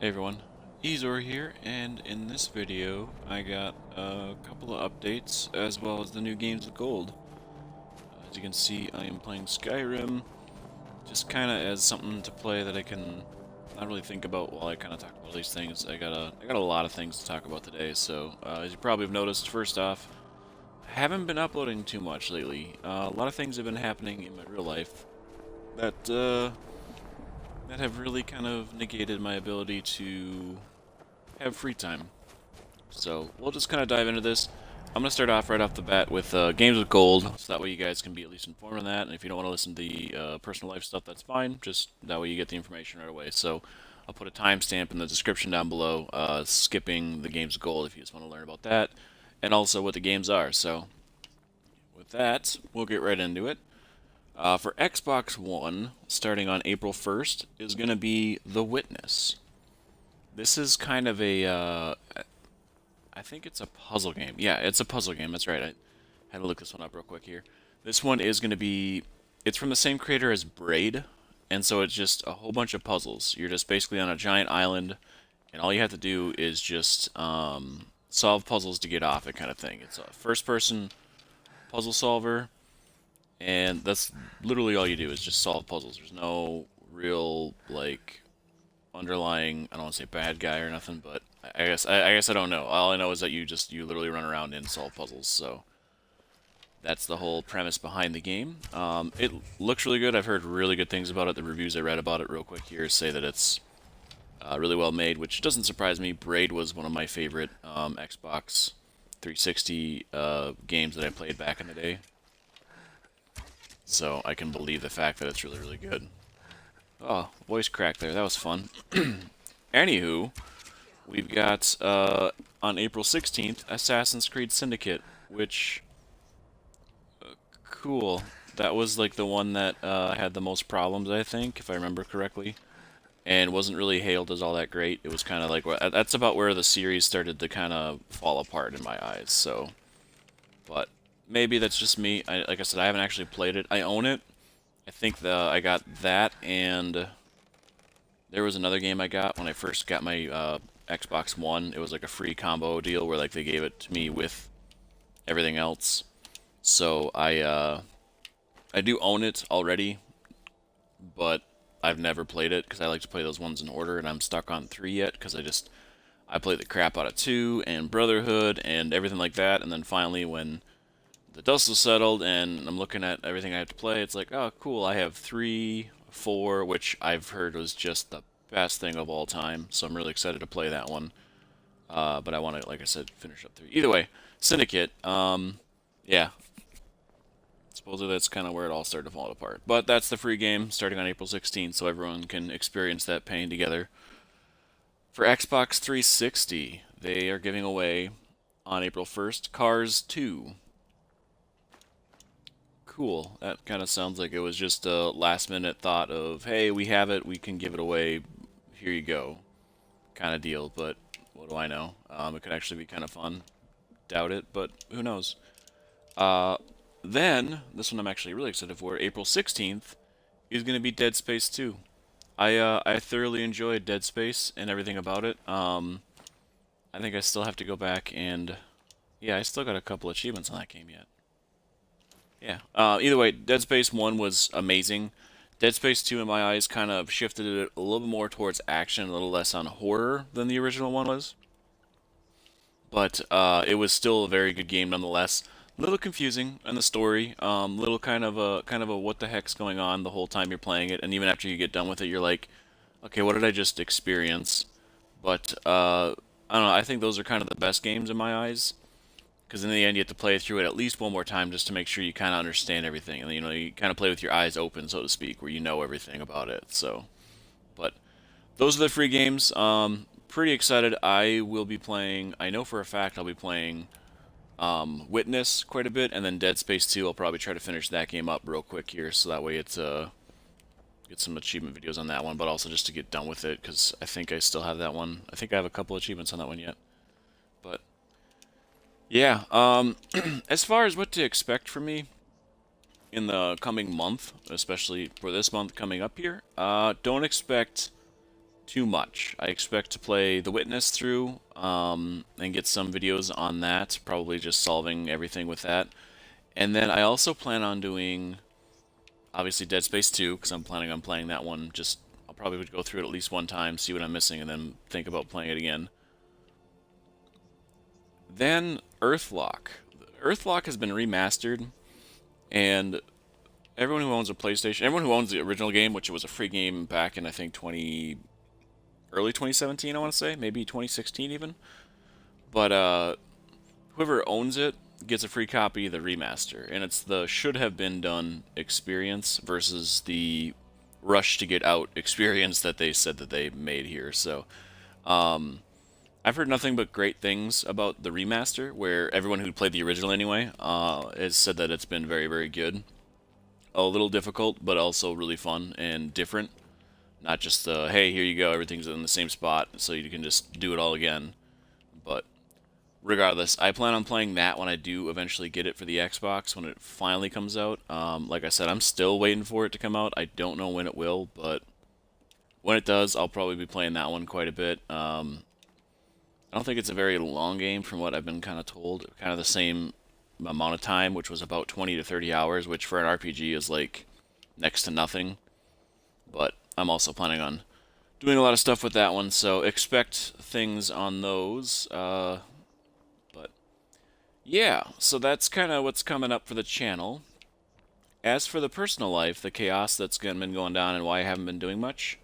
Hey everyone, Eezore here, and in this video I got a couple of updates as well as the new games with gold. As you can see, I am playing Skyrim, just kind of as something to play that I can not really think about while I kind of talk about these things. I got a lot of things to talk about today, so as you probably have noticed, first off, I haven't been uploading too much lately. A lot of things have been happening in my real life that have really kind of negated my ability to have free time. So we'll just kind of dive into this. I'm going to start off right off the bat with games with gold, so that way you guys can be at least informed on that. And if you don't want to listen to the personal life stuff, that's fine. Just that way you get the information right away. So I'll put a timestamp in the description down below, skipping the games with gold if you just want to learn about that, and also what the games are. So with that, we'll get right into it. For Xbox One, starting on April 1st, is going to be The Witness. This is kind of I think it's a puzzle game. Yeah, it's a puzzle game. That's right. I had to look this one up real quick here. This one is going to be. It's from the same creator as Braid, and so it's just a whole bunch of puzzles. You're just basically on a giant island, and all you have to do is just solve puzzles to get off it, kind of thing. It's a first-person puzzle solver, and that's literally all you do is just solve puzzles. There's no real like underlying, I don't want to say bad guy or nothing, but I guess I don't know. All I know is that you literally run around and solve puzzles. So that's the whole premise behind the game. It looks really good. I've heard really good things about it. The reviews I read about it real quick here say that it's really well made, which doesn't surprise me. Braid was one of my favorite Xbox 360 games that I played back in the day. So I can believe the fact that it's really, really good. Oh, voice crack there. That was fun. Anywho, we've got on April 16th Assassin's Creed Syndicate, which cool. That was like the one that had the most problems, I think, if I remember correctly, and wasn't really hailed as all that great. It was kind of like that's about where the series started to kind of fall apart in my eyes. So, but maybe that's just me. Like I said, I haven't actually played it. I own it. I think I got that, and there was another game I got when I first got my Xbox One. It was like a free combo deal where like they gave it to me with everything else. So I do own it already, but I've never played it because I like to play those ones in order, and I'm stuck on 3 yet because I played the crap out of 2 and Brotherhood and everything like that, and then finally when the dust was settled and I'm looking at everything I have to play, it's like, oh cool, I have 3, 4, which I've heard was just the best thing of all time, so I'm really excited to play that one. But I want to, like I said, finish up 3. Either way, Syndicate, yeah, supposedly that's kind of where it all started to fall apart. But that's the free game starting on April 16th, so everyone can experience that pain together. For Xbox 360, they are giving away on April 1st Cars 2. Cool. That kind of sounds like it was just a last minute thought of, hey, we have it, we can give it away, here you go, kind of deal. But what do I know? It could actually be kind of fun. Doubt it, but who knows? Uh, then, this one I'm actually really excited for, April 16th, is going to be Dead Space 2. I thoroughly enjoyed Dead Space and everything about it. I think I still have to go back and, yeah, I still got a couple achievements on that game yet. Yeah. Either way, Dead Space 1 was amazing. Dead Space 2, in my eyes, kind of shifted it a little bit more towards action, a little less on horror than the original one was. But it was still a very good game nonetheless. A little confusing in the story, little kind of a what the heck's going on the whole time you're playing it, and even after you get done with it, you're like, okay, what did I just experience? But I don't know. I think those are kind of the best games in my eyes. Because in the end, you have to play through it at least one more time just to make sure you kind of understand everything, and you kind of play with your eyes open, so to speak, where you know everything about it. So, but those are the free games. Pretty excited. I will be playing. I know for a fact I'll be playing Witness quite a bit, and then Dead Space 2. I'll probably try to finish that game up real quick here, so that way it's get some achievement videos on that one, but also just to get done with it because I think I still have that one. I think I have a couple achievements on that one yet, but. Yeah, as far as what to expect from me in the coming month, especially for this month coming up here, don't expect too much. I expect to play The Witness through and get some videos on that, probably just solving everything with that. And then I also plan on doing, obviously, Dead Space 2, because I'm planning on playing that one. Just, I'll probably go through it at least one time, see what I'm missing, and then think about playing it again. Then Earthlock. Earthlock has been remastered, and everyone who owns a PlayStation, everyone who owns the original game, which was a free game back in I think early 2017, I want to say, maybe 2016 even. But whoever owns it gets a free copy of the remaster, and it's the should have been done experience versus the rush to get out experience that they said that they made here. So I've heard nothing but great things about the remaster, where everyone who played the original anyway has said that it's been very, very good. A little difficult, but also really fun and different. Not just hey, here you go, everything's in the same spot, so you can just do it all again. But regardless, I plan on playing that when I do eventually get it for the Xbox, when it finally comes out. Like I said, I'm still waiting for it to come out. I don't know when it will, but when it does, I'll probably be playing that one quite a bit. I don't think it's a very long game from what I've been kind of told. Kind of the same amount of time, which was about 20 to 30 hours, which for an RPG is like next to nothing. But I'm also planning on doing a lot of stuff with that one, so expect things on those. But yeah, so that's kind of what's coming up for the channel. As for the personal life, the chaos that's been going down and why I haven't been doing much,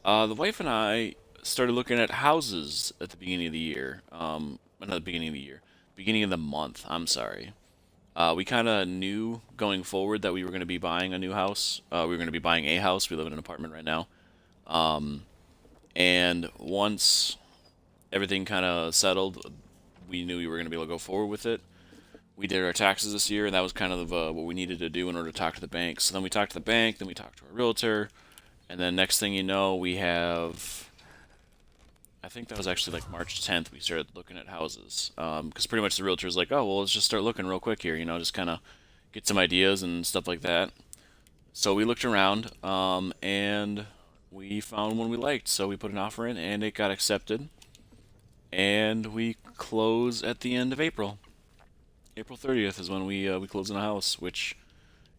the wife and I started looking at houses at the beginning of the year. Not the beginning of the year, beginning of the month. I'm sorry. We kind of knew going forward that we were going to be buying a new house. We were going to be buying a house. We live in an apartment right now. And once everything kind of settled, we knew we were going to be able to go forward with it. We did our taxes this year, and that was kind of what we needed to do in order to talk to the bank. So then we talked to the bank, then we talked to our realtor, and then next thing you know, we have, I think that was actually like March 10th, we started looking at houses. Because pretty much the realtor was like, oh, well, let's just start looking real quick here, just kind of get some ideas and stuff like that. So we looked around, and we found one we liked. So we put an offer in, and it got accepted. And we close at the end of April. April 30th is when we close on a house, which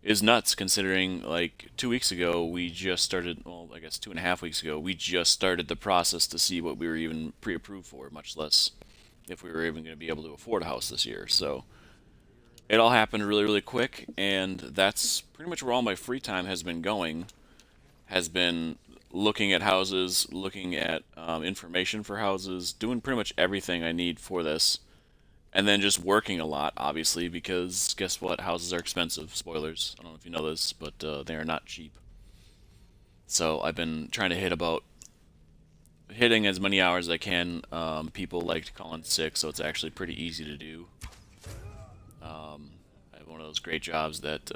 is nuts considering like 2 weeks ago we just started, well, I guess 2.5 weeks ago, we just started the process to see what we were even pre-approved for, much less if we were even going to be able to afford a house this year. So it all happened really, really quick, and that's pretty much where all my free time has been going, has been looking at houses, looking at information for houses, doing pretty much everything I need for this. And then just working a lot, obviously, because guess what? Houses are expensive. Spoilers. I don't know if you know this, but they are not cheap. So I've been trying to hitting as many hours as I can. People like to call in sick, so it's actually pretty easy to do. I have one of those great jobs that's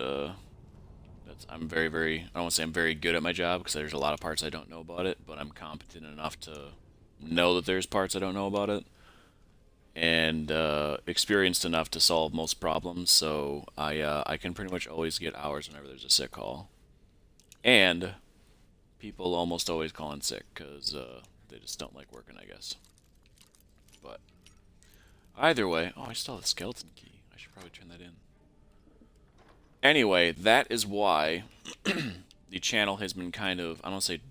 I'm very, very. I don't want to say I'm very good at my job because there's a lot of parts I don't know about it, but I'm competent enough to know that there's parts I don't know about it, and experienced enough to solve most problems. So I can pretty much always get hours whenever there's a sick call, and people almost always call in sick because they just don't like working, I guess. But either way, oh, I still have a skeleton key. I should probably turn that in. Anyway, that is why the channel has been kind of, I don't want to say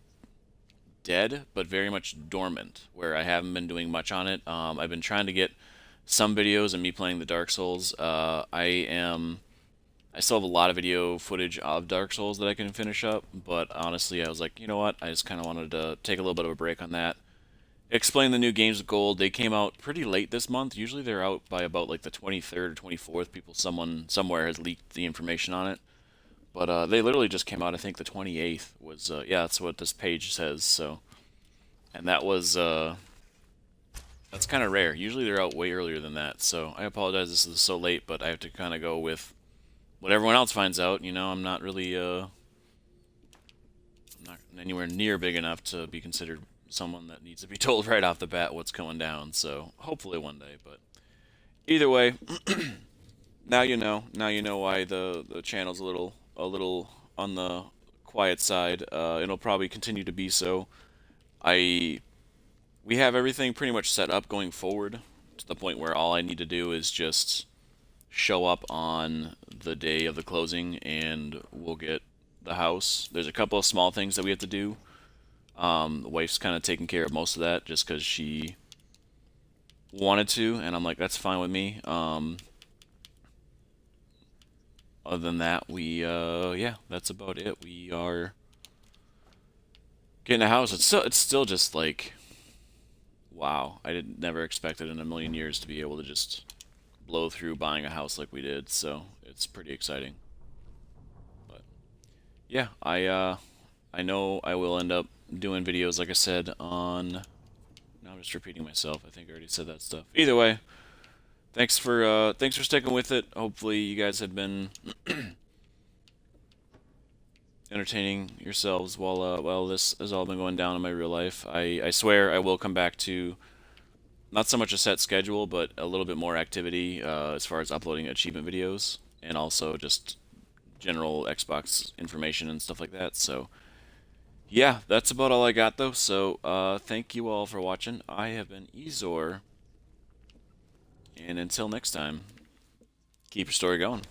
dead, but very much dormant, where I haven't been doing much on it. I've been trying to get some videos of me playing the Dark Souls. I still have a lot of video footage of Dark Souls that I can finish up, but honestly, I was like, you know what? I just kind of wanted to take a little bit of a break on that. Explain the new games of gold. They came out pretty late this month. Usually they're out by about like the 23rd or 24th. Someone somewhere has leaked the information on it. But they literally just came out. I think the 28th was, yeah, that's what this page says. So, and that was, that's kind of rare. Usually they're out way earlier than that. So I apologize this is so late, but I have to kind of go with what everyone else finds out. I'm not really, not anywhere near big enough to be considered someone that needs to be told right off the bat what's going down. So hopefully one day. But either way, now you know. Now you know why the channel's a little on the quiet side. It'll probably continue to be so. I we have everything pretty much set up going forward to the point where all I need to do is just show up on the day of the closing and we'll get the house. There's a couple of small things that we have to do. The wife's kind of taking care of most of that just because she wanted to, and I'm like, that's fine with me. Other than that, yeah, that's about it. We are getting a house. It's still just like, wow. I did never expected in a million years to be able to just blow through buying a house like we did. So it's pretty exciting. But yeah, I know I will end up doing videos like I said on. Now I'm just repeating myself. I think I already said that stuff. Either way, thanks for sticking with it. Hopefully you guys have been entertaining yourselves while this has all been going down in my real life. I swear I will come back to not so much a set schedule, but a little bit more activity as far as uploading achievement videos and also just general Xbox information and stuff like that. So yeah, that's about all I got though. So thank you all for watching. I have been Eezore, and until next time, keep your story going.